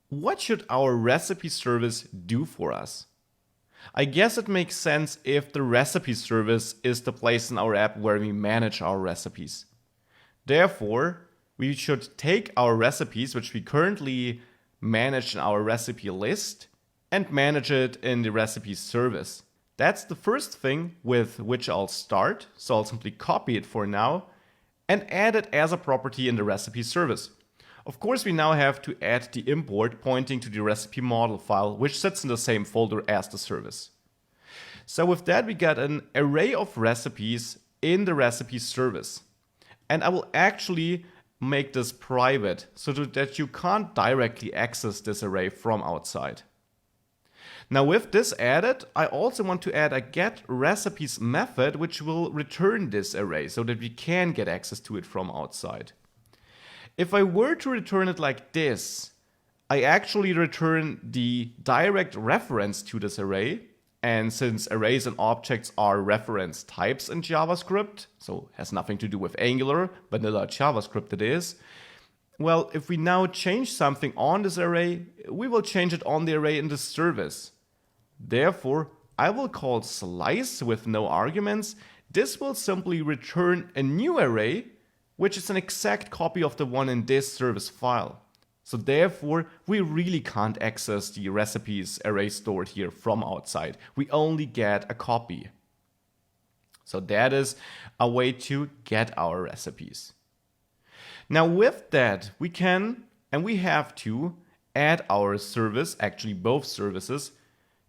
what should our recipe service do for us? I guess it makes sense if the recipe service is the place in our app where we manage our recipes. Therefore, we should take our recipes, which we currently manage in our recipe list, and manage it in the recipe service. That's the first thing with which I'll start, so I'll simply copy it for now and add it as a property in the recipe service. Of course, we now have to add the import pointing to the recipe model file, which sits in the same folder as the service. So with that, we got an array of recipes in the recipe service. And I will actually make this private so that you can't directly access this array from outside. Now with this added, I also want to add a getRecipes method which will return this array so that we can get access to it from outside. If I were to return it like this, I actually return the direct reference to this array. And since arrays and objects are reference types in JavaScript, so has nothing to do with Angular, vanilla JavaScript it is, well, if we now change something on this array, we will change it on the array in the service. Therefore, I will call slice with no arguments. This will simply return a new array, which is an exact copy of the one in this service file. So therefore, we really can't access the recipes array stored here from outside. We only get a copy. So that is a way to get our recipes. Now with that, we can and we have to add our service, actually both services,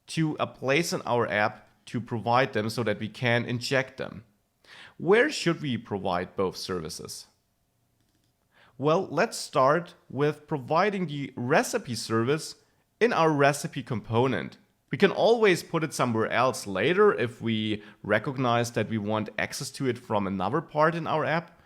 to a place in our app to provide them so that we can inject them. Where should we provide both services? Well, let's start with providing the recipe service in our recipe component. We can always put it somewhere else later if we recognize that we want access to it from another part in our app.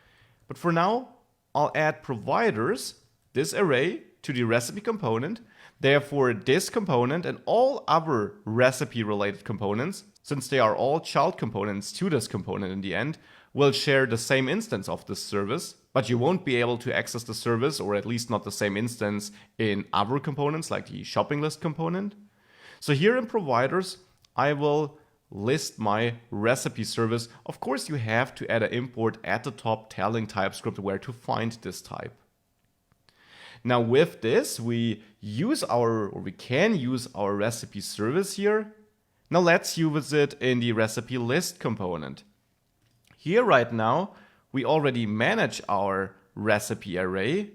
But for now, I'll add providers, this array, to the recipe component. Therefore, this component and all other recipe-related components, since they are all child components to this component in the end, will share the same instance of this service, but you won't be able to access the service, or at least not the same instance, in other components like the shopping list component. So here in providers, I will list my recipe service. Of course, you have to add an import at the top telling TypeScript where to find this type. Now with this, we can use our recipe service here. Now let's use it in the recipe list component. Here right now, we already manage our recipe array.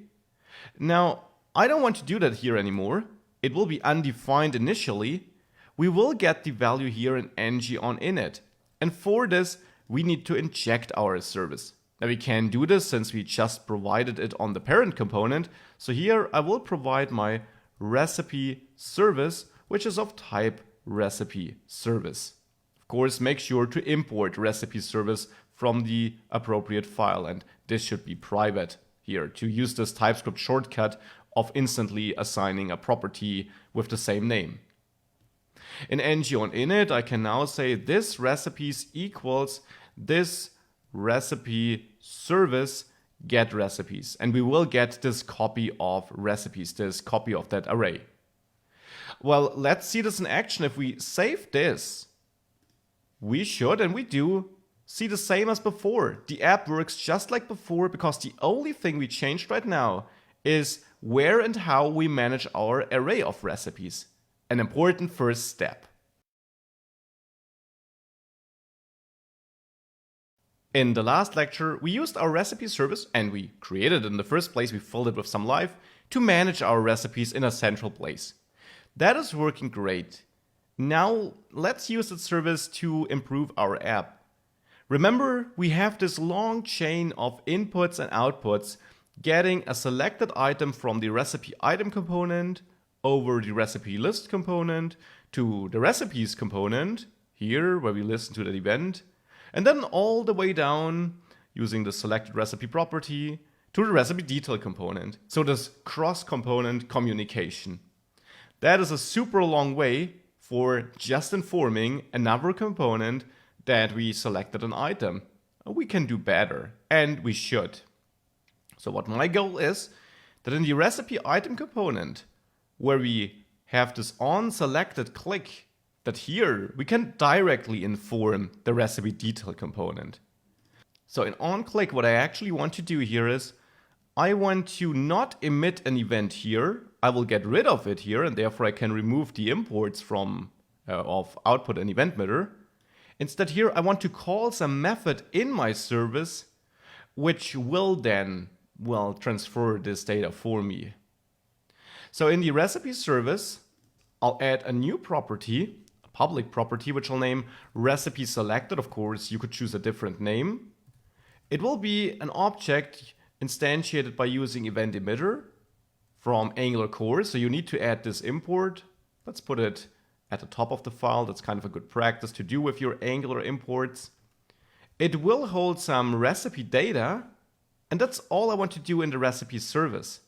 Now, I don't want to do that here anymore. It will be undefined initially. We will get the value here in ng-on-init. And for this, we need to inject our service. Now we can do this since we just provided it on the parent component. So here I will provide my recipe service, which is of type recipe service. Of course, make sure to import recipe service from the appropriate file, and this should be private here to use this TypeScript shortcut of instantly assigning a property with the same name. In ng-on-init, I can now say this recipes equals this recipe service get recipes, and we will get this copy of recipes, this copy of that array. Well, let's see this in action. If we save this, we should, and we do, see the same as before. The app works just like before because the only thing we changed right now is where and how we manage our array of recipes. An important first step. In the last lecture, we used our recipe service, and we created it in the first place, we filled it with some life, to manage our recipes in a central place. That is working great. Now let's use that service to improve our app. Remember, we have this long chain of inputs and outputs, getting a selected item from the recipe item component over the recipe list component to the recipes component, here where we listen to that event, and then all the way down using the selected recipe property to the recipe detail component. So this cross-component communication. That is a super long way for just informing another component that we selected an item. We can do better, and we should. So what my goal is, that in the recipe item component, where we have this on selected click, that here we can directly inform the recipe detail component. So in on click, what I actually want to do here is I want to not emit an event here. I will get rid of it here, and therefore I can remove the imports from of output and event emitter. Instead here I want to call some method in my service which will then, well, transfer this data for me. So in the recipe service, I'll add a new property, a public property, which I'll name recipe selected. Of course, you could choose a different name. It will be an object instantiated by using event emitter from Angular core. So you need to add this import. Let's put it at the top of the file. That's kind of a good practice to do with your Angular imports. It will hold some recipe data, and that's all I want to do in the recipe service.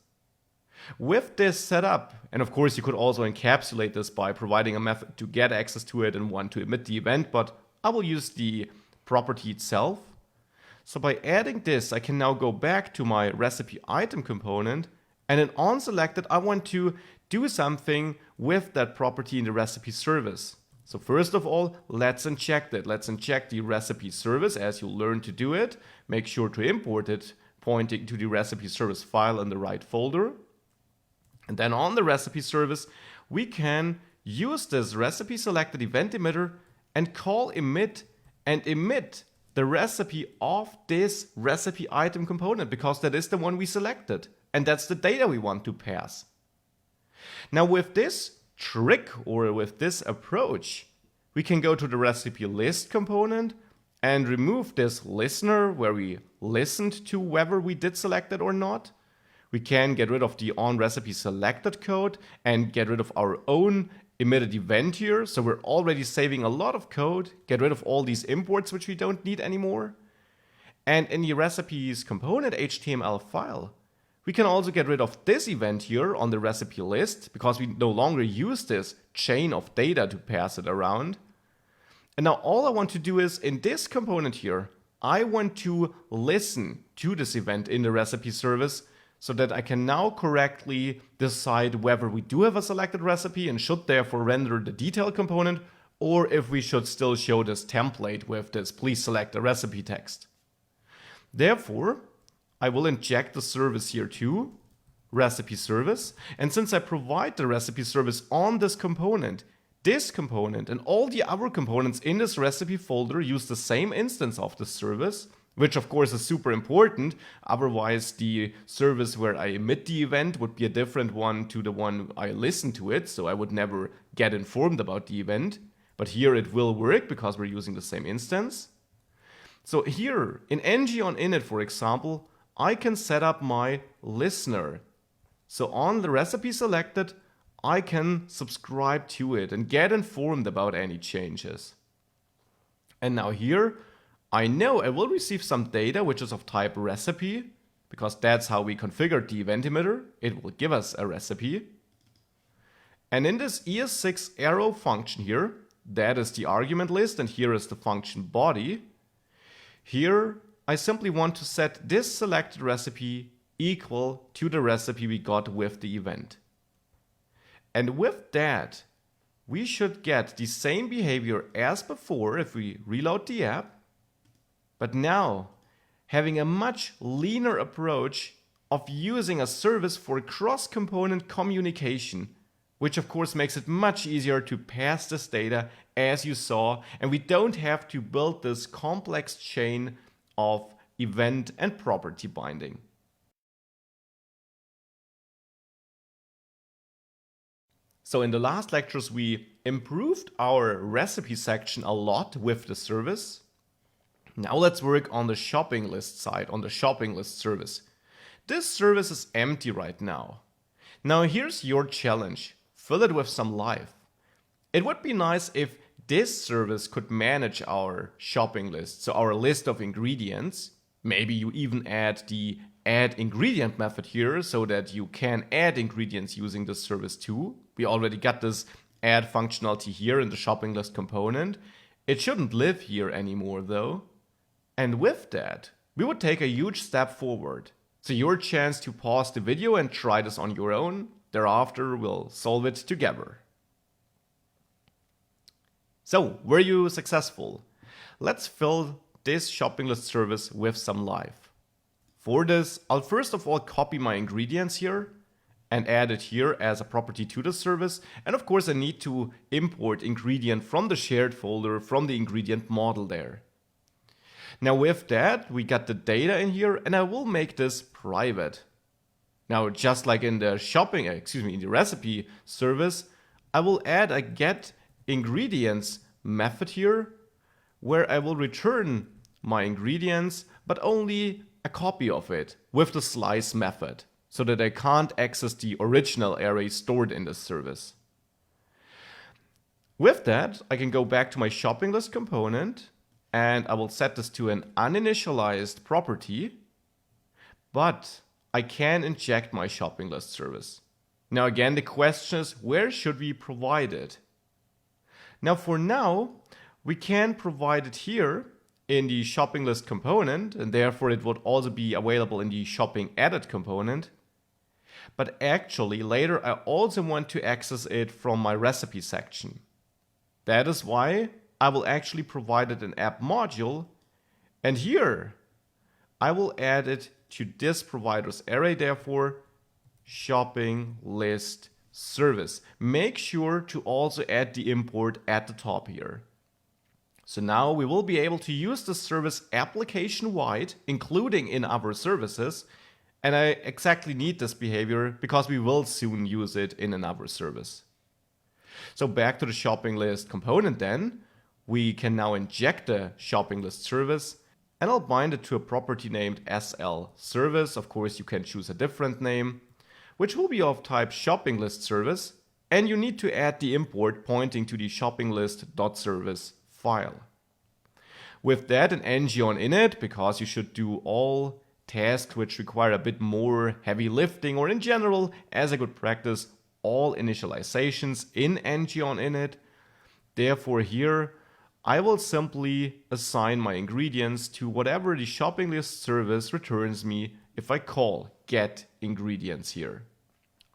With this setup, and of course you could also encapsulate this by providing a method to get access to it and one to emit the event, but I will use the property itself. So by adding this, I can now go back to my recipe item component, and in onSelected, I want to do something with that property in the recipe service. So first of all, let's inject it. Let's inject the recipe service as you'll learn to do it. Make sure to import it, pointing to the recipe service file in the right folder. And then on the recipe service, we can use this recipe selected event emitter and call emit and emit the recipe of this recipe item component, because that is the one we selected. And that's the data we want to pass. Now with this trick, or with this approach, we can go to the recipe list component and remove this listener where we listened to whether we did select it or not. We can get rid of the on recipe selected code and get rid of our own emitted event here. So we're already saving a lot of code. Get rid of all these imports which we don't need anymore. And in the recipes component HTML file, we can also get rid of this event here on the recipe list, because we no longer use this chain of data to pass it around. And now all I want to do is, in this component here, I want to listen to this event in the recipe service so that I can now correctly decide whether we do have a selected recipe and should therefore render the detail component, or if we should still show this template with this please select a recipe text. Therefore, I will inject the service here too, recipe service, and since I provide the recipe service on this component and all the other components in this recipe folder use the same instance of the service, which of course is super important. Otherwise, the service where I emit the event would be a different one to the one I listen to it, so I would never get informed about the event. But here it will work because we're using the same instance. So here in ng-on-init, for example, I can set up my listener. So on the recipe selected, I can subscribe to it and get informed about any changes. And now here, I know I will receive some data which is of type recipe, because that's how we configured the event emitter. It will give us a recipe. And in this ES6 arrow function here, that is the argument list, and here is the function body. Here, I simply want to set this selected recipe equal to the recipe we got with the event. And with that, we should get the same behavior as before if we reload the app, but now having a much leaner approach of using a service for cross-component communication, which of course makes it much easier to pass this data as you saw, and we don't have to build this complex chain of event and property binding. So in the last lectures, we improved our recipe section a lot with the service. Now let's work on the shopping list side, on the shopping list service. This service is empty right now. Now here's your challenge. Fill it with some life. It would be nice if this service could manage our shopping list, so our list of ingredients. Maybe you even add the add ingredient method here so that you can add ingredients using this service too. We already got this add functionality here in the shopping list component. It shouldn't live here anymore though. And with that, we would take a huge step forward. So your chance to pause the video and try this on your own. Thereafter, we'll solve it together. So, were you successful? Let's fill this shopping list service with some life. For this, I'll first of all copy my ingredients here and add it here as a property to the service. And of course, I need to import ingredient from the shared folder from the ingredient model there. Now with that, we got the data in here, and I will make this private. Now, just like in the in the recipe service, I will add a get ingredients method here, where I will return my ingredients, but only a copy of it with the slice method, so that I can't access the original array stored in this service. With that, I can go back to my shopping list component, and I will set this to an uninitialized property, but I can inject my shopping list service. Now again, the question is, where should we provide it? Now for now, we can provide it here in the shopping list component, and therefore it would also be available in the shopping added component. But actually later I also want to access it from my recipe section. That is why I will actually provide it an app module, and here I will add it to this provider's array, therefore shopping list service. Make sure to also add the import at the top here. So now we will be able to use the service application-wide, including in other services, and I exactly need this behavior because we will soon use it in another service. So back to the shopping list component then, we can now inject the shopping list service, and I'll bind it to a property named SL service. Of course, you can choose a different name, which will be of type shopping list service, and you need to add the import pointing to the shopping list.service file. With that, an ng on init, because you should do all tasks which require a bit more heavy lifting, or in general, as a good practice, all initializations in ng on init. Therefore here, I will simply assign my ingredients to whatever the shopping list service returns me if I call get ingredients here.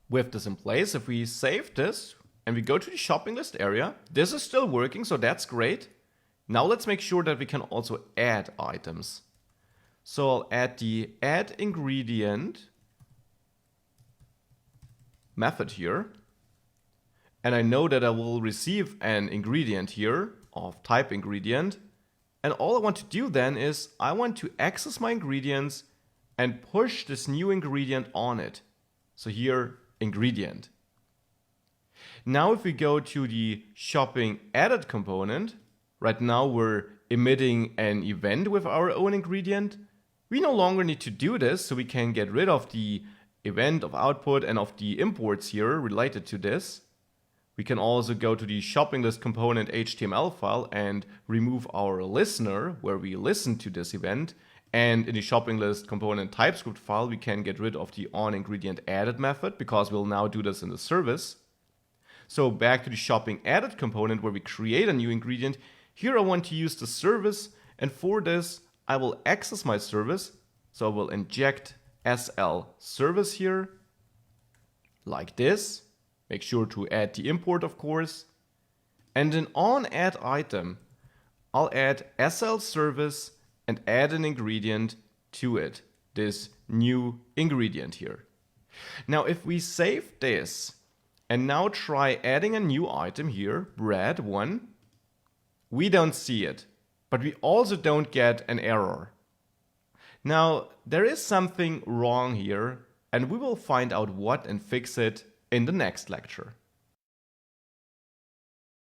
With this in place, if we save this and we go to the shopping list area, this is still working, so that's great. Now let's make sure that we can also add items. So I'll add the add ingredient method here. And I know that I will receive an ingredient here of type ingredient. And all I want to do then is I want to access my ingredients and push this new ingredient on it. So here, ingredient. Now if we go to the shopping added component, right now we're emitting an event with our own ingredient. We no longer need to do this, so we can get rid of the event of output and of the imports here related to this. We can also go to the shopping list component HTML file and remove our listener where we listen to this event. And in the shopping list component TypeScript file, we can get rid of the onIngredientAdded method because we'll now do this in the service. So back to the shopping added component where we create a new ingredient. Here I want to use the service, and for this I will access my service. So I will inject SL service here like this. Make sure to add the import, of course. And then on add item, I'll add SL service and add an ingredient to it, this new ingredient here. Now if we save this and now try adding a new item here, bread 1, we don't see it, but we also don't get an error. Now there is something wrong here, and we will find out what and fix it in the next lecture.